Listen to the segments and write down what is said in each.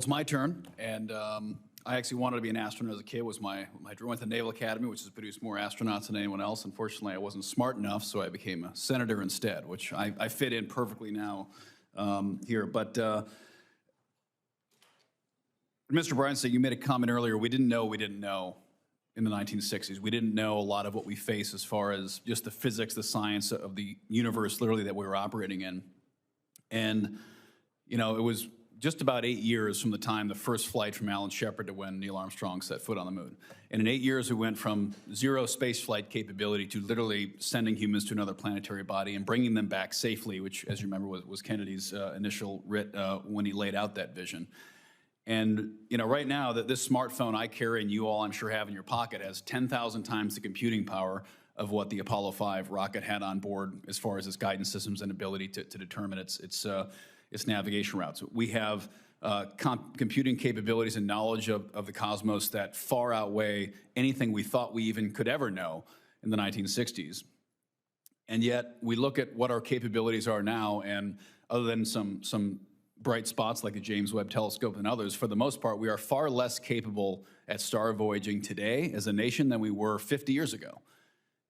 It's my turn, and I actually wanted to be an astronaut as a kid. I went to the Naval Academy, which has produced more astronauts than anyone else. Unfortunately, I wasn't smart enough, so I became a senator instead, which I fit in perfectly now here. But Mr. Bryan said, you made a comment earlier, we didn't know in the 1960s. We didn't know a lot of what we face as far as just the physics, the science of the universe, literally, that we were operating in. And, you know, it was just about 8 years from the time the first flight from Alan Shepard to when Neil Armstrong set foot on the moon. And in 8 years, we went from zero space flight capability to literally sending humans to another planetary body and bringing them back safely, which, as you remember, was Kennedy's initial writ when he laid out that vision. And, you know, right now, that this smartphone I carry and you all, I'm sure, have in your pocket has 10,000 times the computing power of what the Apollo 5 rocket had on board as far as its guidance systems and ability to determine its navigation routes. We have computing capabilities and knowledge of the cosmos that far outweigh anything we thought we even could ever know in the 1960s. And yet, we look at what our capabilities are now, and other than some bright spots like the James Webb Telescope and others, for the most part, we are far less capable at star voyaging today as a nation than we were 50 years ago.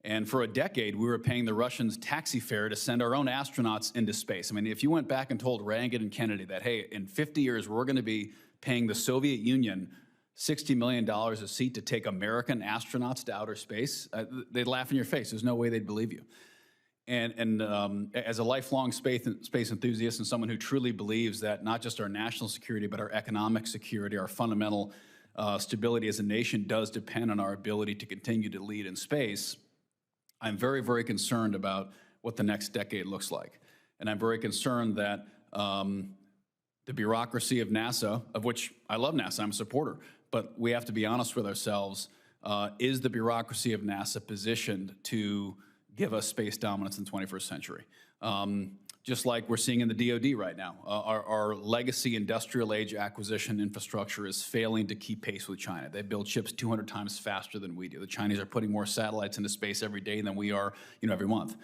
And for a decade, we were paying the Russians taxi fare to send our own astronauts into space. I mean, if you went back and told Reagan and Kennedy that, hey, in 50 years, we're going to be paying the Soviet Union $60 million a seat to take American astronauts to outer space, they'd laugh in your face. There's no way they'd believe you. And as a lifelong space enthusiast and someone who truly believes that not just our national security, but our economic security, our fundamental stability as a nation does depend on our ability to continue to lead in space, I'm very, very concerned about what the next decade looks like. And I'm very concerned that the bureaucracy of NASA, of which I love NASA, I'm a supporter, but we have to be honest with ourselves, is the bureaucracy of NASA positioned to give us space dominance in the 21st century? Just like we're seeing in the DoD right now. Our legacy industrial age acquisition infrastructure is failing to keep pace with China. They build ships 200 times faster than we do. The Chinese are putting more satellites into space every day than we are, every month.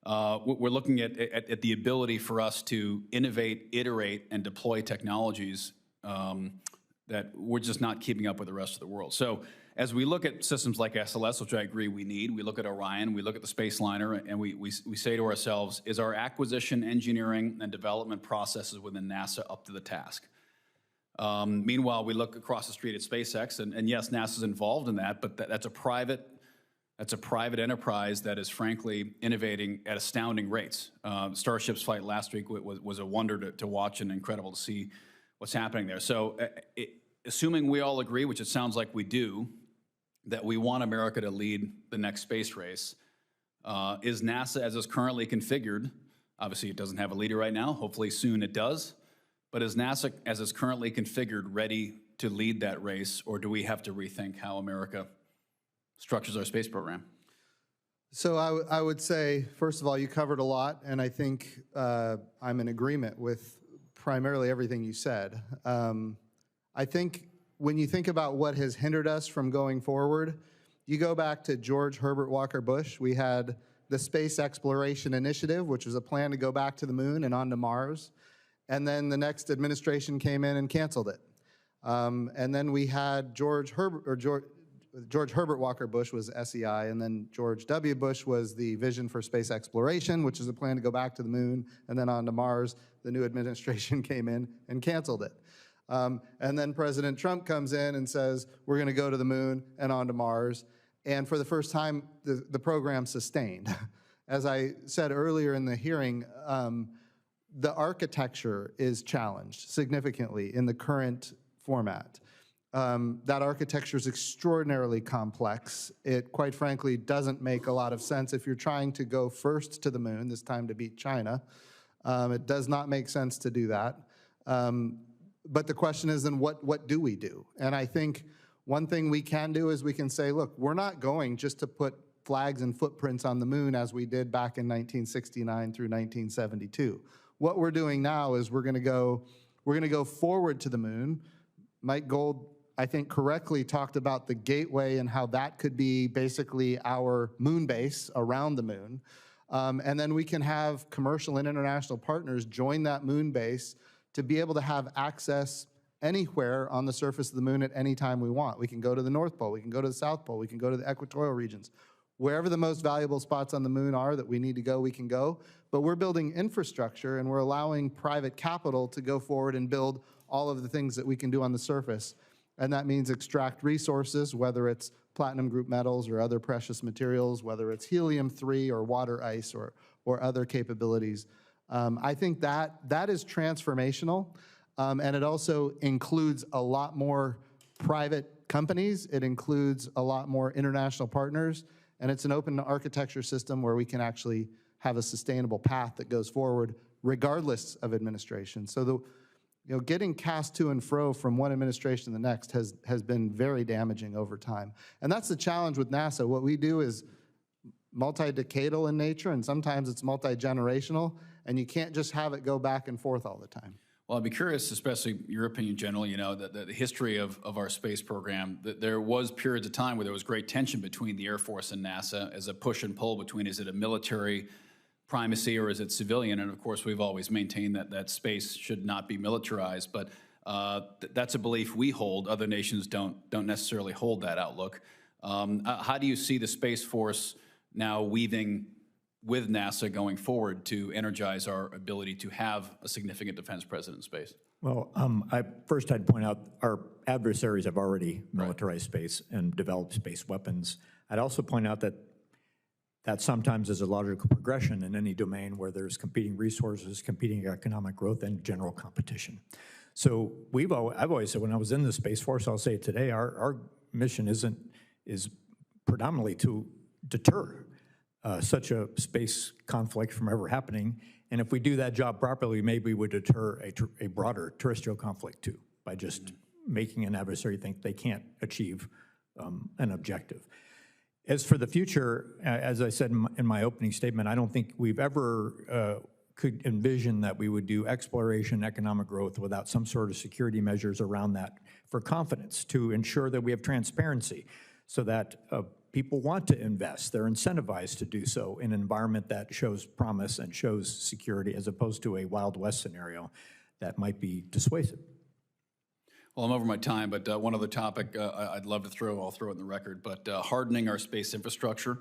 We're looking at the ability for us to innovate, iterate, and deploy technologies that we're just not keeping up with the rest of the world. So as we look at systems like SLS, which I agree we need, we look at Orion, we look at the Spaceliner, and we say to ourselves, is our acquisition, engineering, and development processes within NASA up to the task? Meanwhile, we look across the street at SpaceX, and yes, NASA's involved in that, but that's a private enterprise that is frankly innovating at astounding rates. Starship's flight last week was a wonder to watch and incredible to see what's happening there. So assuming we all agree, which it sounds like we do, that we want America to lead the next space race, is NASA, as is currently configured, obviously it doesn't have a leader right now, hopefully soon it does, but is NASA, as is currently configured, ready to lead that race, or do we have to rethink how America structures our space program? So I would say, first of all, you covered a lot, and I think I'm in agreement with primarily everything you said. I think when you think about what has hindered us from going forward, you go back to George Herbert Walker Bush. We had the Space Exploration Initiative, which was a plan to go back to the moon and onto Mars. And then the next administration came in and canceled it. And then we had George Herbert Walker Bush was SEI, and then George W. Bush was the Vision for Space Exploration, which is a plan to go back to the moon and then onto Mars. The new administration came in and canceled it. And then President Trump comes in and says, we're going to go to the moon and onto Mars. And for the first time, the program sustained. As I said earlier in the hearing, the architecture is challenged significantly in the current format. That architecture is extraordinarily complex. It, quite frankly, doesn't make a lot of sense if you're trying to go first to the moon, this time to beat China. It does not make sense to do that. But the question is, then what do we do? And I think one thing we can do is we can say, look, we're not going just to put flags and footprints on the moon as we did back in 1969 through 1972. What we're doing now is we're going to go forward to the moon. Mike Gold, I think, correctly talked about the gateway and how that could be basically our moon base around the moon. And then we can have commercial and international partners join that moon base to be able to have access anywhere on the surface of the moon at any time we want. We can go to the North Pole, we can go to the South Pole, we can go to the equatorial regions. Wherever the most valuable spots on the moon are that we need to go, we can go. But we're building infrastructure and we're allowing private capital to go forward and build all of the things that we can do on the surface. And that means extract resources, whether it's platinum group metals or other precious materials, whether it's helium-3 or water ice or other capabilities. I think that is transformational. And it also includes a lot more private companies. It includes a lot more international partners. And it's an open architecture system where we can actually have a sustainable path that goes forward regardless of administration. So getting cast to and fro from one administration to the next has been very damaging over time. And that's the challenge with NASA. What we do is multi-decadal in nature, and sometimes it's multi-generational, and you can't just have it go back and forth all the time. Well, I'd be curious, especially your opinion generally, the history of our space program, that there was periods of time where there was great tension between the Air Force and NASA as a push and pull between, is it a military primacy or is it civilian? And of course, we've always maintained that space should not be militarized, but that's a belief we hold. Other nations don't necessarily hold that outlook. How do you see the Space Force now weaving with NASA going forward to energize our ability to have a significant defense presence in space? Well, I'd point out our adversaries have already militarized space and developed space weapons. I'd also point out that sometimes is a logical progression in any domain where there's competing resources, competing economic growth, and general competition. So I've always said, when I was in the Space Force, I'll say it today, our mission is predominantly to deter such a space conflict from ever happening. And if we do that job properly, maybe we would deter a broader terrestrial conflict too, by just making an adversary think they can't achieve an objective. As for the future, as I said in my opening statement, I don't think we've ever could envision that we would do exploration, economic growth without some sort of security measures around that for confidence, to ensure that we have transparency so that people want to invest. They're incentivized to do so in an environment that shows promise and shows security, as opposed to a Wild West scenario that might be dissuasive. Well, I'm over my time, but one other topic I'd love to I'll throw it in the record, but hardening our space infrastructure.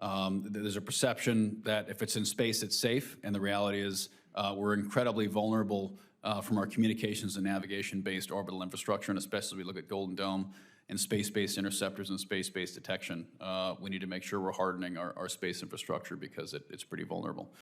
There's a perception that if it's in space, it's safe, and the reality is we're incredibly vulnerable from our communications and navigation-based orbital infrastructure, and especially as we look at Golden Dome and space-based interceptors and space-based detection. We need to make sure we're hardening our space infrastructure because it's pretty vulnerable.